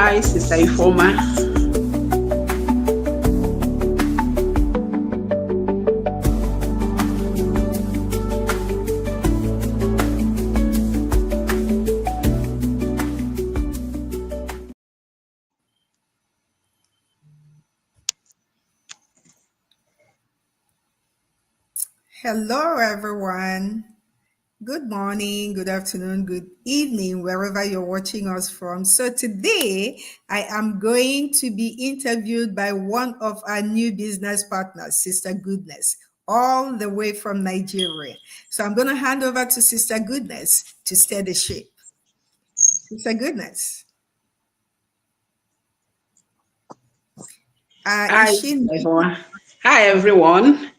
Hi, Sister Ifoma. Hello, everyone. Good morning, good afternoon, good evening, wherever you're watching us from. So, today I am going to be interviewed by one of our new business partners, Sister Goodness, all the way from Nigeria. So, I'm going to hand over to Sister Goodness to steer the ship. Sister Goodness, Hi, is she? Sister Ifoma. Hi, everyone.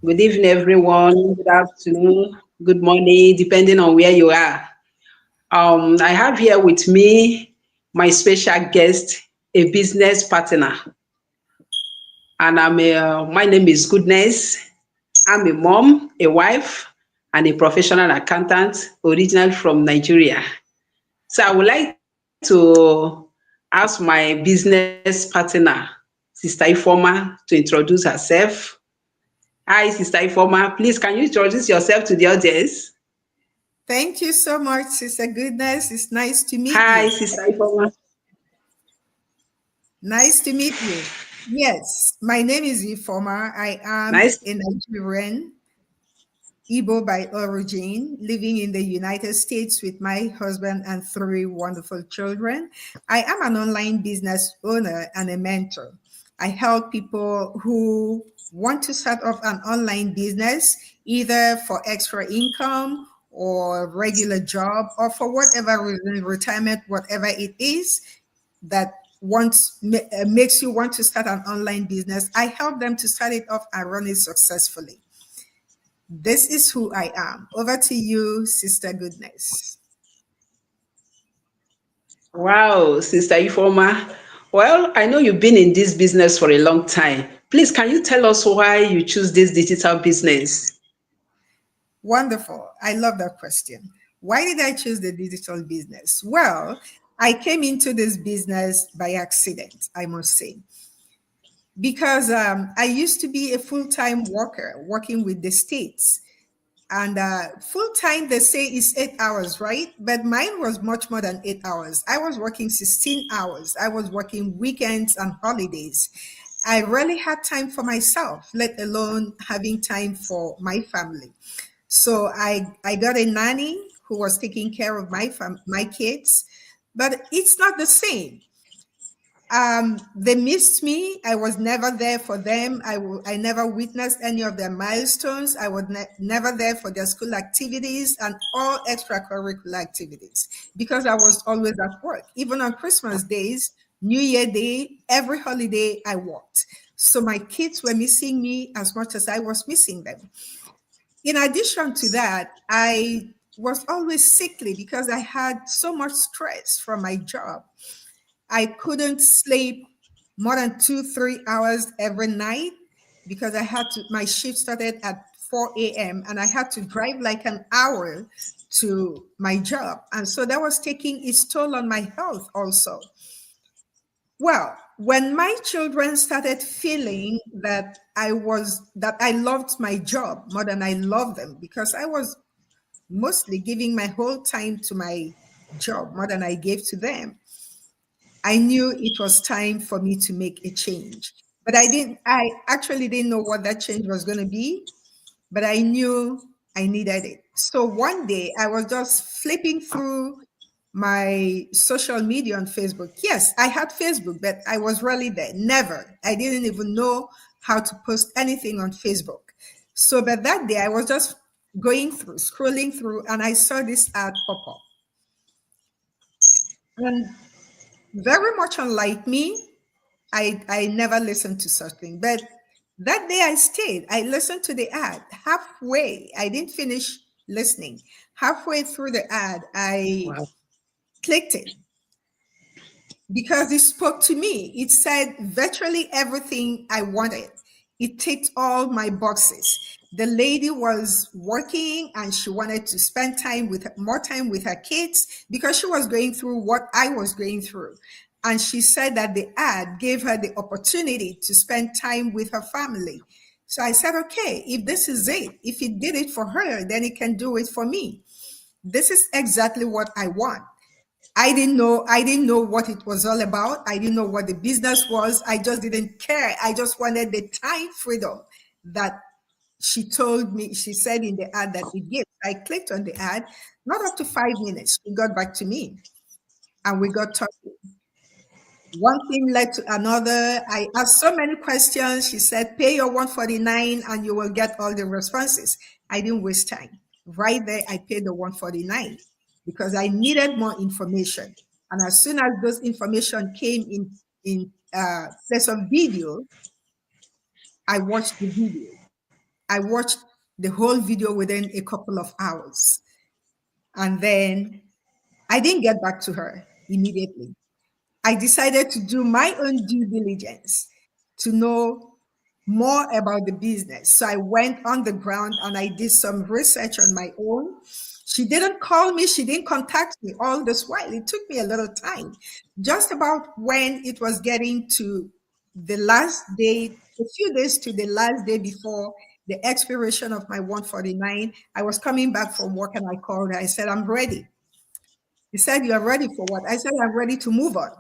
Good evening, everyone. Good afternoon. Good morning, depending on where you are. I have here with me my special guest, a business partner, and my name is Goodness. I'm a mom, a wife, and a professional accountant, originally from Nigeria. So I would like to ask my business partner, Sister Ifoma, to introduce herself. Hi, Sister Ifoma. Please, can you introduce yourself to the audience? Thank you so much, Sister Goodness. It's nice to meet Hi, you. Sister Ifoma. Nice to meet you. Yes, my name is Ifoma. I am Nice. a Nigerian, Igbo by origin, living in the United States with my husband and three wonderful children. I am an online business owner and a mentor. I help people who want to start off an online business, either for extra income or regular job, or for whatever reason, retirement, whatever it is that makes you want to start an online business. I help them to start it off and run it successfully. This is who I am. Over to you, Sister Goodness. Wow, Sister Ifoma. Well, I know you've been in this business for a long time. Please, can you tell us why you choose this digital business? Wonderful. I love that question. Why did I choose the digital business? Well, I came into this business by accident, I must say, because I used to be a full time worker working with the states. And full time, they say is 8 hours, right? But mine was much more than 8 hours. I was working 16 hours. I was working weekends and holidays. I rarely had time for myself, let alone having time for my family. So I got a nanny who was taking care of my kids, but it's not the same. They missed me. I was never there for them. I never witnessed any of their milestones. I was never there for their school activities and all extracurricular activities because I was always at work. Even on Christmas days, New Year Day, every holiday I worked. So my kids were missing me as much as I was missing them. In addition to that, I was always sickly because I had so much stress from my job. I couldn't sleep more than 2, 3 hours every night because my shift started at 4 a.m. and I had to drive like an hour to my job. And so that was taking its toll on my health also. Well, when my children started feeling that I loved my job more than I loved them because I was mostly giving my whole time to my job more than I gave to them, I knew it was time for me to make a change. But I actually didn't know what that change was going to be, but I knew I needed it. So one day I was just flipping through my social media on Facebook. Yes, I had Facebook, but I was really there. Never. I didn't even know how to post anything on Facebook. So, but that day I was just going through, scrolling through, and I saw this ad pop up. And very much unlike me, I never listened to such thing. But that day I stayed. I listened to the ad halfway. I didn't finish listening. Halfway through the ad, I Wow. clicked it because it spoke to me. It said virtually everything I wanted. It ticked all my boxes. The lady was working and she wanted to spend time with more time with her kids because she was going through what I was going through. And she said that the ad gave her the opportunity to spend time with her family. So I said, okay, if this is it, if it did it for her, then it can do it for me. This is exactly what I want. I didn't know what it was all about. I didn't know what the business was. I just didn't care. I just wanted the time freedom that she told me, she said in the ad that it gives. I clicked on the ad, not up to 5 minutes. She got back to me and we got talking. One thing led to another. I asked so many questions. She said, pay your 149 and you will get all the responses. I didn't waste time. Right there, I paid the 149 because I needed more information. And as soon as those information came in place of video, I watched the video. I watched the whole video within a couple of hours. And then I didn't get back to her immediately. I decided to do my own due diligence to know more about the business. So I went on the ground and I did some research on my own. She didn't call me, she didn't contact me all this while. It took me a little time. Just about when it was getting to the last day, a few days to the last day before the expiration of my 149, I was coming back from work and I called her. I said, I'm ready. He said, you are ready for what? I said, I'm ready to move on.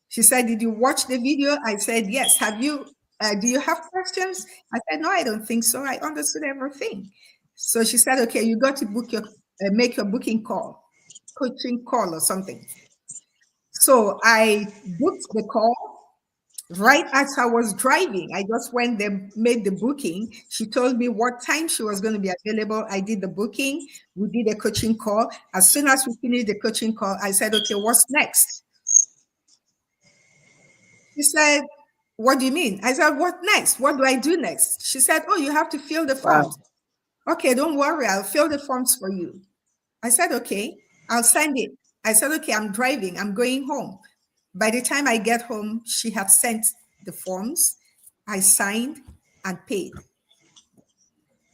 She said, did you watch the video? I said, yes. Do you have questions? I said, no, I don't think so. I understood everything. So she said, okay, you got to make your booking call, coaching call or something. So I booked the call right as I was driving. I just went there, made the booking. She told me what time she was going to be available. I did the booking. We did a coaching call. As soon as we finished the coaching call, I said, okay, what's next? She said, what do you mean? I said, what next? What do I do next? She said, oh, you have to fill the Wow. forms. Okay, don't worry. I'll fill the forms for you. I said, okay, I'll send it. I said, okay, I'm driving. I'm going home. By the time I get home, she had sent the forms. I signed and paid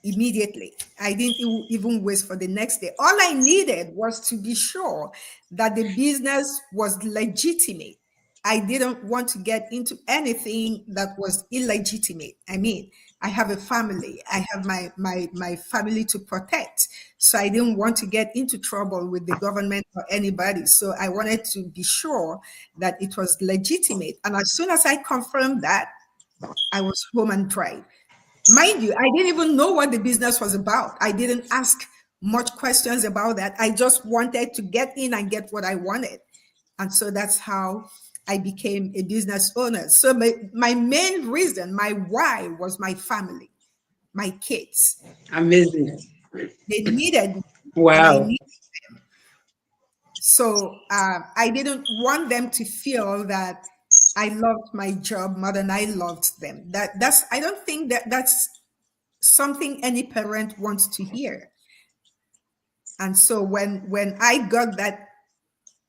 immediately. I didn't even wait for the next day. All I needed was to be sure that the business was legitimate. I didn't want to get into anything that was illegitimate. I mean, I have a family. I have my family to protect. So I didn't want to get into trouble with the government or anybody. So I wanted to be sure that it was legitimate. And as soon as I confirmed that, I was home and dry. Mind you, I didn't even know what the business was about. I didn't ask much questions about that. I just wanted to get in and get what I wanted. And so that's how I became a business owner. So my main reason, my why was my family, my kids. Amazing. They needed me and I Wow. needed. So I didn't want them to feel that I loved my job more than I loved them. I don't think that that's something any parent wants to hear. And so when I got that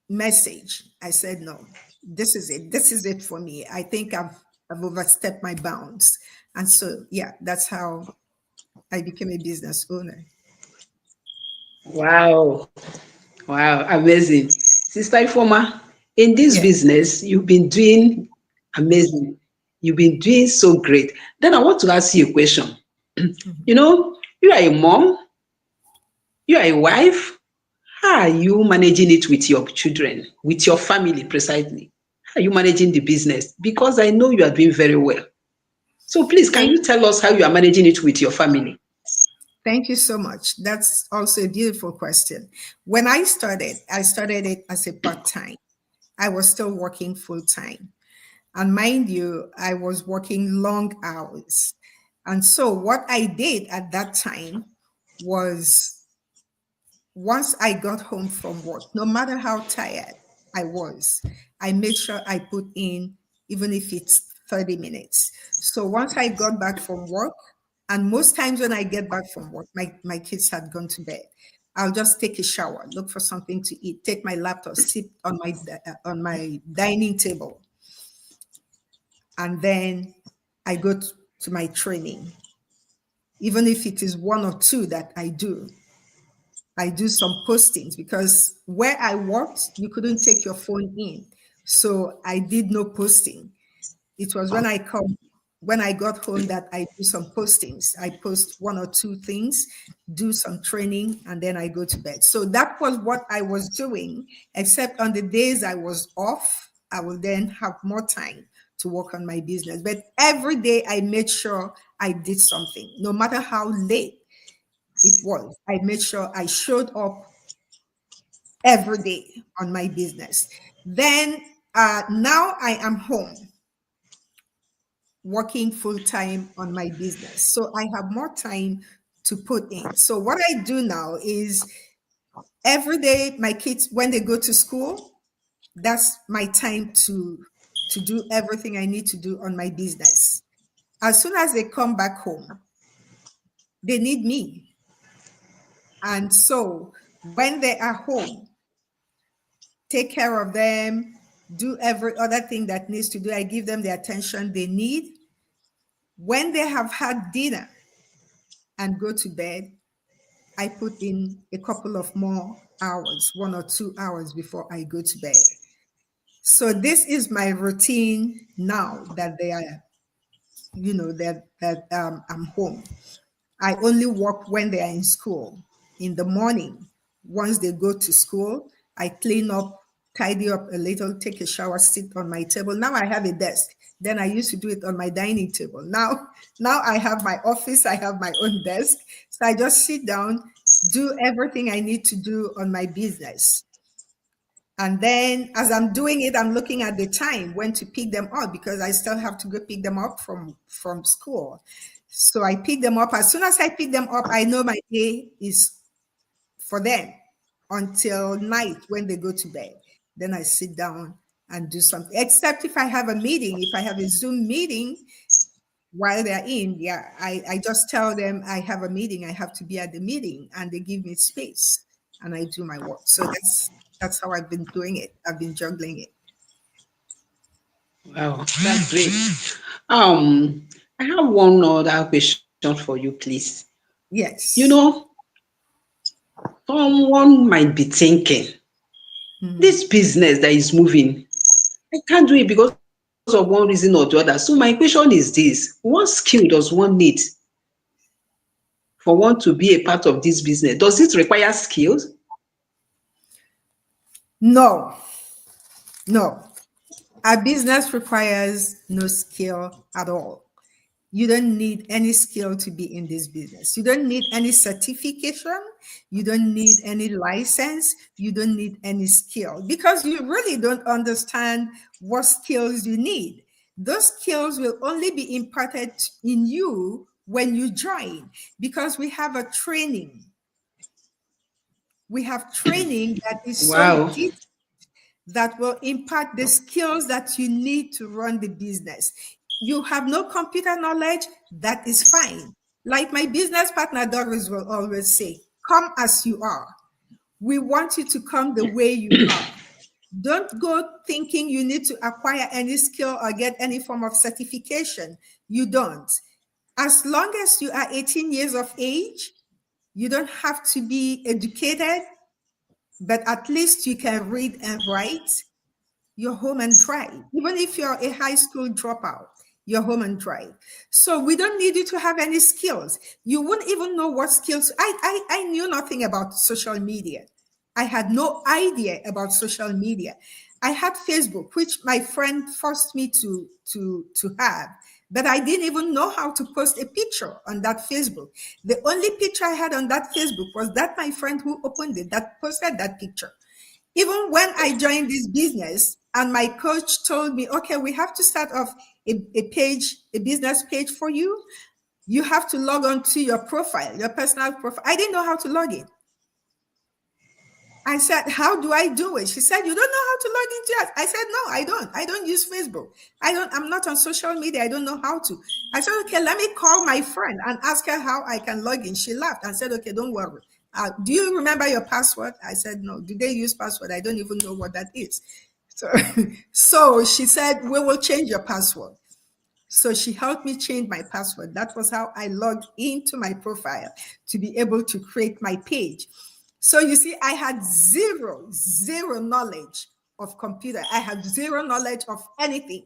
message, I said, no, this is it. This is it for me. I think I've overstepped my bounds. And so yeah, that's how I became a business owner. Wow. Wow. Amazing. Sister Ifoma, in this Yes. business, you've been doing amazing. You've been doing so great. Then I want to ask you a question. Mhm. You know, you are a mom, you are a wife. How are you managing it with your children, with your family precisely? How are you managing the business? Because I know you are doing very well. So please, can Thank you tell us how you are managing it with your family? Thank you so much. That's also a beautiful question. When I started it as a part-time. I was still working full-time. And mind you, I was working long hours. And so what I did at that time was once I got home from work, no matter how tired I was, I made sure I put in, even if it's 30 minutes. So once I got back from work, and most times when I get back from work, my kids had gone to bed. I'll just take a shower, look for something to eat, take my laptop, sit on my dining table, and then I go to my training. Even if it is one or two that I do some postings because where I worked, you couldn't take your phone in. So I did no posting. It was when I got home that I do some postings. I post one or two things, do some training, and then I go to bed. So that was what I was doing, except on the days I was off, I will then have more time to work on my business. But every day I made sure I did something, no matter how late it was. I made sure I showed up every day on my business. Then now I am home working full time on my business. So I have more time to put in. So what I do now is every day my kids when they go to school, that's my time to do everything I need to do on my business. As soon as they come back home, they need me. And so when they are home, take care of them, do every other thing that needs to do. I give them the attention they need. When they have had dinner and go to bed, I put in a couple of more hours, 1 or 2 hours before I go to bed. So this is my routine now that they are, that I'm home. I only work when they are in school. In the morning, once they go to school, I clean up, tidy up a little, take a shower, sit on my table. Now I have a desk. Then I used to do it on my dining table. Now I have my office, I have my own desk. So I just sit down, do everything I need to do on my business. And then as I'm doing it, I'm looking at the time when to pick them up because I still have to go pick them up from school. So I pick them up. As soon as I pick them up, I know my day is for them until night when they go to bed. Then I sit down and do something. Except if I have a meeting, if I have a Zoom meeting while they're in, yeah, I just tell them I have a meeting, I have to be at the meeting, and they give me space and I do my work. So that's how I've been doing it. I've been juggling it. Wow, that's great. I have one other question for you, please. You Yes. know, someone might be thinking, Mhm. this business that is moving, I can't do it because of one reason or the other. So my question is this: what skill does one need for one to be a part of this business? Does it require skills? No, no. Our business requires no skill at all. You don't need any skill to be in this business. You don't need any certification. You don't need any license. You don't need any skill because you really don't understand what skills you need. Those skills will only be imparted in you when you join because we have a training. We have training that is so Wow. deep that will impart the skills that you need to run the business. You have no computer knowledge, that is fine. Like my business partner Doris will always say, come as you are. We want you to come the way you are. Don't go thinking you need to acquire any skill or get any form of certification. You don't. As long as you are 18 years of age, you don't have to be educated, but at least you can read and write. You're home and dry. Even if you're a high school dropout, you're home and dry. So we don't need you to have any skills. You wouldn't even know what skills. I knew nothing about social media. I had no idea about social media. I had Facebook, which my friend forced me to have, but I didn't even know how to post a picture on that Facebook. The only picture I had on that Facebook was that my friend who opened it that posted that picture. Even when I joined this business and my coach told me, okay, we have to start off a page, a business page for you. You have to log on to your profile, your personal profile. I didn't know how to log in. I said, how do I do it? She said, you don't know how to log into it. I said, no, I don't. I don't use Facebook. I'm not on social media. I don't know how to. I said, okay, let me call my friend and ask her how I can log in. She laughed and said, okay, don't worry. Do you remember your password? I said, no. Do they use password? I don't even know what that is. So, so she said, we will change your password. So she helped me change my password. That was how I logged into my profile to be able to create my page. So you see, I had zero knowledge of computer. I have zero knowledge of anything.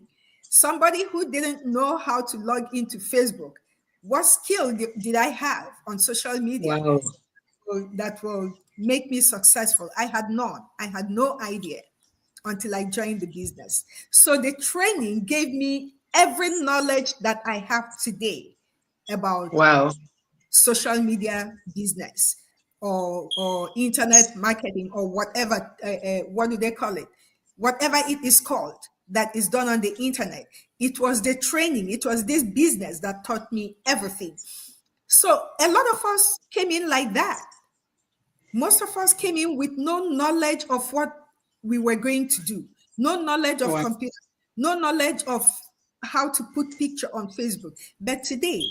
Somebody who didn't know how to log into Facebook, what skill did I have on social media Wow. that will make me successful? I had none. I had no idea until I joined the business. So the training gave me every knowledge that I have today about Wow. social media business or internet marketing or whatever, what do they call it? Whatever it is called that is done on the internet. It was the training, it was this business that taught me everything. So a lot of us came in like that. Most of us came in with no knowledge of what we were going to do, no knowledge of Wow. computer, no knowledge of how to put picture on Facebook. But today,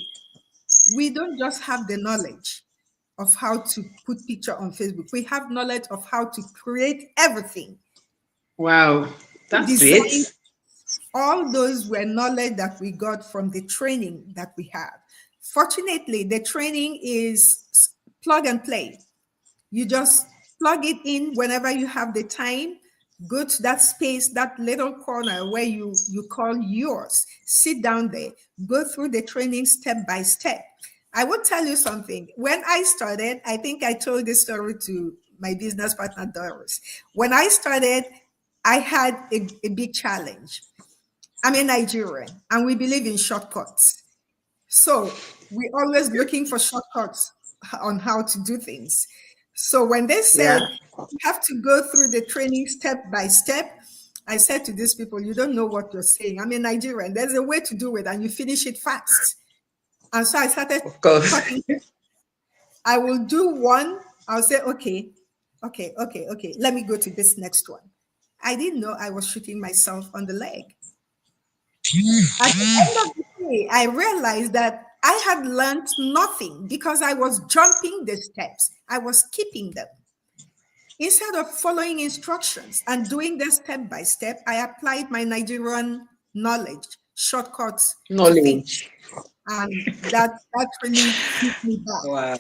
we don't just have the knowledge of how to put picture on Facebook. We have knowledge of how to create everything, Wow. That's design. great. All those were knowledge that we got from the training that we have. Fortunately, the training is plug and play. You just plug it in whenever you have the time. Go to that space, that little corner where you call yours. Sit down there. Go through the training step by step. I will tell you something. When I started, I think I told this story to my business partner, Doris. When I started, I had a big challenge. I'm a Nigerian and we believe in shortcuts. So we're always looking for shortcuts on how to do things. So when they Yeah. said you have to go through the training step by step, I said to these people, you don't know what you're saying. I'm a Nigerian. There's a way to do it and you finish it fast. And so I started Of course. cutting. I will do one. I'll say, okay, okay. Let me go to this next one. I didn't know I was shooting myself on the leg. At the end of the day, I realized that I had learned nothing because I was jumping the steps. I was skipping them. Instead of following instructions and doing them step by step, I applied my Nigerian knowledge, shortcuts to things. Knowledge. And that really hit me back. Wow.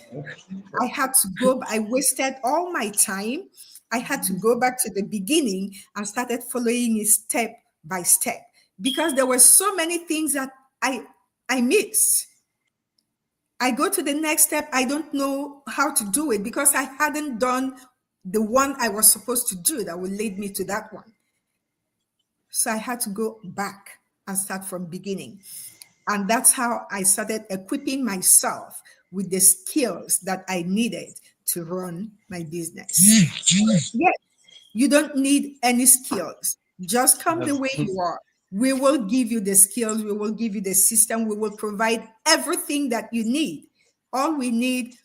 I had to go, I wasted all my time. I had to go back to the beginning and started following it step by step because there were so many things that I missed. I go to the next step, I don't know how to do it because I hadn't done the one I was supposed to do that would lead me to that one. So I had to go back and start from beginning. And that's how I started equipping myself with the skills that I needed to run my business. Yes, you don't need any skills. Just come the way you are. We will give you the skills, we will give you the system, we will provide everything that you need. All we need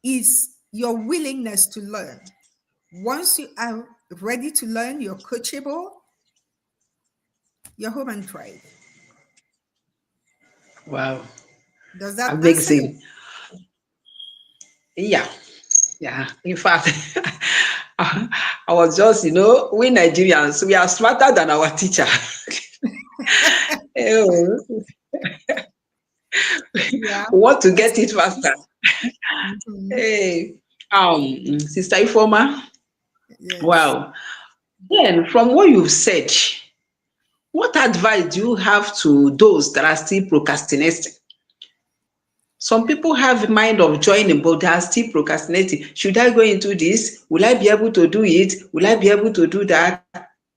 is your willingness to learn. Once you are ready to learn, you're coachable, you're home and thrive. Wow. Does that answer you? Amazing. Yeah. Yeah. In fact, I was just, we Nigerians, we are smarter than our teacher. Oh, Yeah. we want to get it faster. Mhm. Hey, Sister Ifoma. Yes. Wow. Then, from what you've said, what advice do you have to those that are still procrastinating? Some people have a mind of joining, but they are still procrastinating. Should I go into this? Will I be able to do it? Will I be able to do that?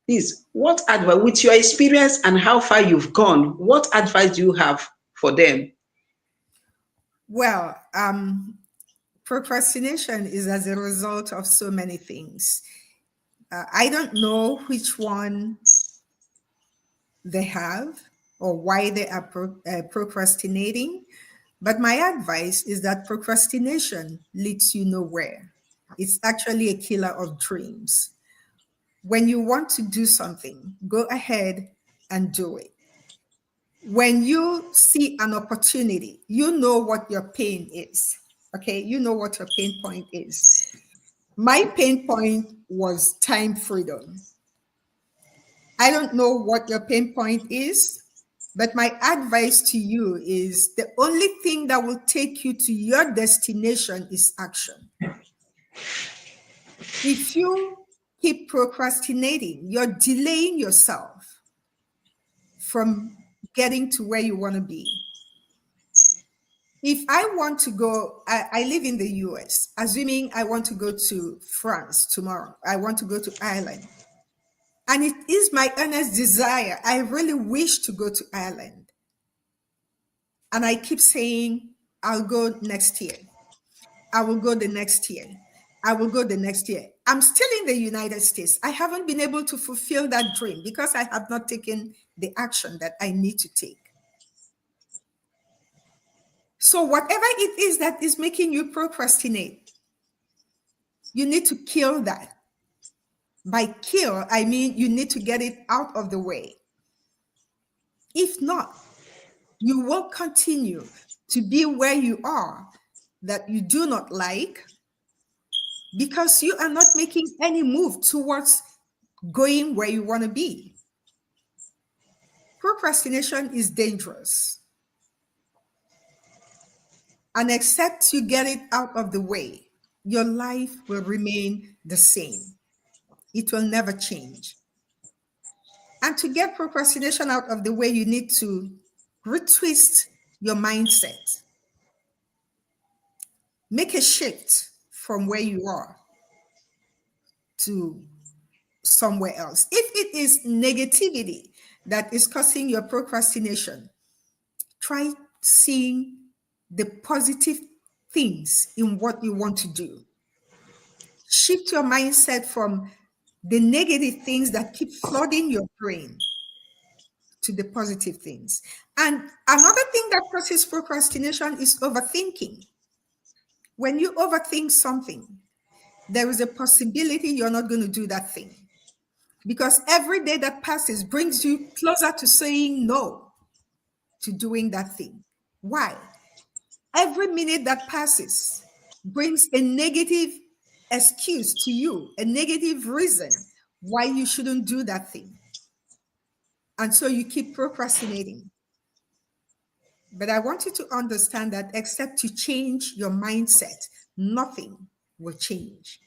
Please, what advice, with your experience and how far you've gone, what advice do you have for them? Well, procrastination is as a result of so many things. I don't know which one they have or why they are procrastinating, but my advice is that procrastination leads you nowhere. It's actually a killer of dreams. When you want to do something, go ahead and do it. When you see an opportunity, you know what your pain is. Okay, you know what your pain point is. My pain point was time freedom. I don't know what your pain point is, but my advice to you is the only thing that will take you to your destination is action. If you keep procrastinating, you're delaying yourself from getting to where you want to be. If I want to go, I live in the US, assuming I want to go to France tomorrow, I want to go to Ireland. And it is my earnest desire. I really wish to go to Ireland. And I keep saying, I'll go next year. I will go the next year. I will go the next year. I'm still in the United States. I haven't been able to fulfill that dream because I have not taken the action that I need to take. So, whatever it is that is making you procrastinate, you need to kill that. By kill, I mean you need to get it out of the way. If not, you will continue to be where you are that you do not like because you are not making any move towards going where you want to be. Procrastination is dangerous. And except you get it out of the way, your life will remain the same. It will never change. And to get procrastination out of the way, you need to retwist your mindset. Make a shift from where you are to somewhere else. If it is negativity that is causing your procrastination, try seeing the positive things in what you want to do. Shift your mindset from the negative things that keep flooding your brain to the positive things. And another thing that causes procrastination is overthinking. When you overthink something, there is a possibility you're not going to do that thing. Because every day that passes brings you closer to saying no to doing that thing. Why? Every minute that passes brings a negative excuse to you, a negative reason why you shouldn't do that thing. And so you keep procrastinating. But I want you to understand that except you change your mindset, nothing will change.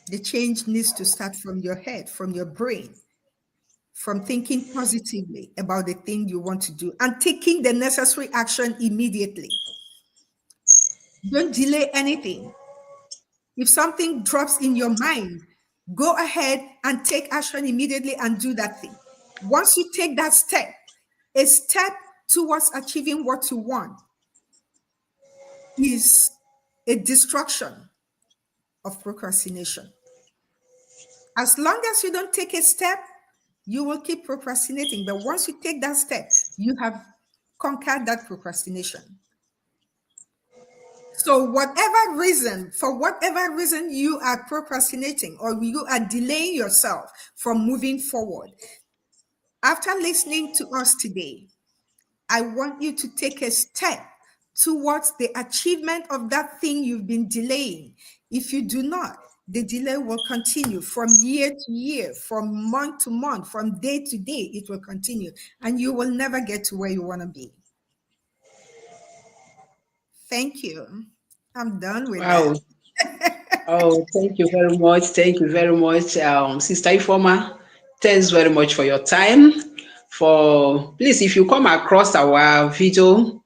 The change needs to start from your head, from your brain, from thinking positively about the thing you want to do and taking the necessary action immediately. Don't delay anything. If something drops in your mind, go ahead and take action immediately and do that thing. Once you take that step, a step towards achieving what you want is a destruction of procrastination. As long as you don't take a step, you will keep procrastinating. But once you take that step, you have conquered that procrastination. So for whatever reason you are procrastinating or you are delaying yourself from moving forward, after listening to us today, I want you to take a step towards the achievement of that thing you've been delaying. If you do not, the delay will continue from year to year, from month to month, from day to day, it will continue, and you will never get to where you want to be. Thank you. I'm done with Wow. that. Oh, thank you very much. Thank you very much, Sister Ifoma. Thanks very much for your time. Please, if you come across our video,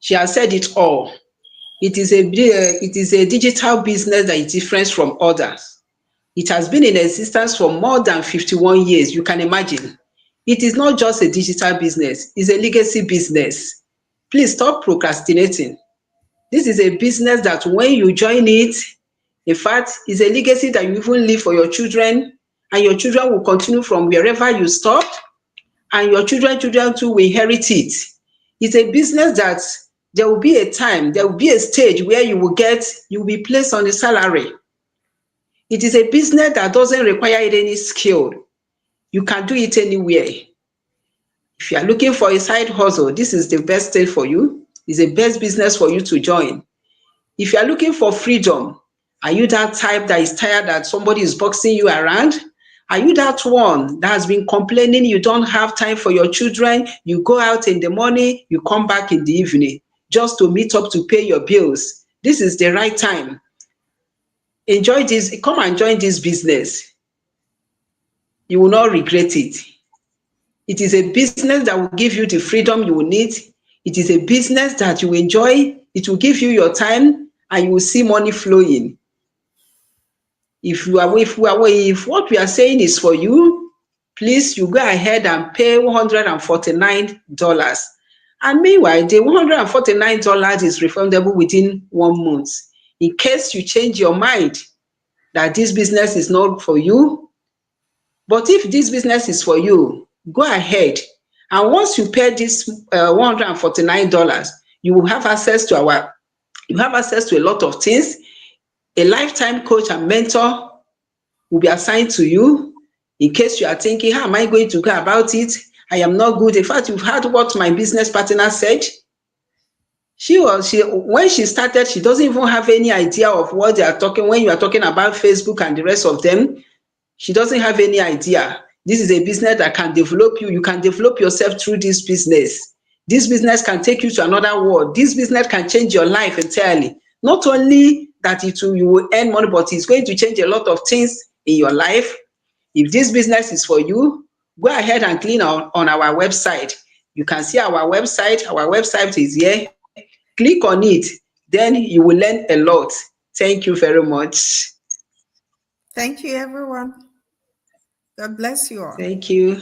she has said it all. It is a digital business that is different from others. It has been in existence for more than 51 years. You can imagine. It is not just a digital business, it's a legacy business. Please stop procrastinating. This is a business that when you join it, in fact, is a legacy that you even leave for your children, and your children will continue from wherever you stopped, and your children too will inherit it. It's a business that there will be a time, there will be a stage where you will be placed on a salary. It is a business that doesn't require any skill. You can do it anywhere. If you are looking for a side hustle, this is the best thing for you. It's the best business for you to join. If you are looking for freedom, are you that type that is tired that somebody is boxing you around? Are you that one that has been complaining you don't have time for your children? You go out in the morning, you come back in the evening just to meet up to pay your bills. This is the right time. enjoy this, come and join this business. You will not regret it. It is a business that will give you the freedom you will need. It is a business that you enjoy. It will give you your time and you will see money flowing. If what we are saying is for you, please you go ahead and pay $149. And meanwhile, the $149 is refundable within 1 month. In case you change your mind that this business is not for you, but if this business is for you, go ahead. And once you pay this $149, you will have access to a lot of things. A lifetime coach and mentor will be assigned to you. In case you are thinking, how am I going to go about it? I am not good. In fact, you've heard what my business partner said. When she started, she doesn't even have any idea of what they are talking. When you are talking about Facebook and the rest of them, she doesn't have any idea. This is a business that can develop you. You can develop yourself through this business. This business can take you to another world. This business can change your life entirely. Not only that you will earn money, but it's going to change a lot of things in your life. If this business is for you, go ahead and click on our website. You can see our website. Our website is here. Click on it. Then you will learn a lot. Thank you very much. Thank you, everyone. God bless you all. Thank you.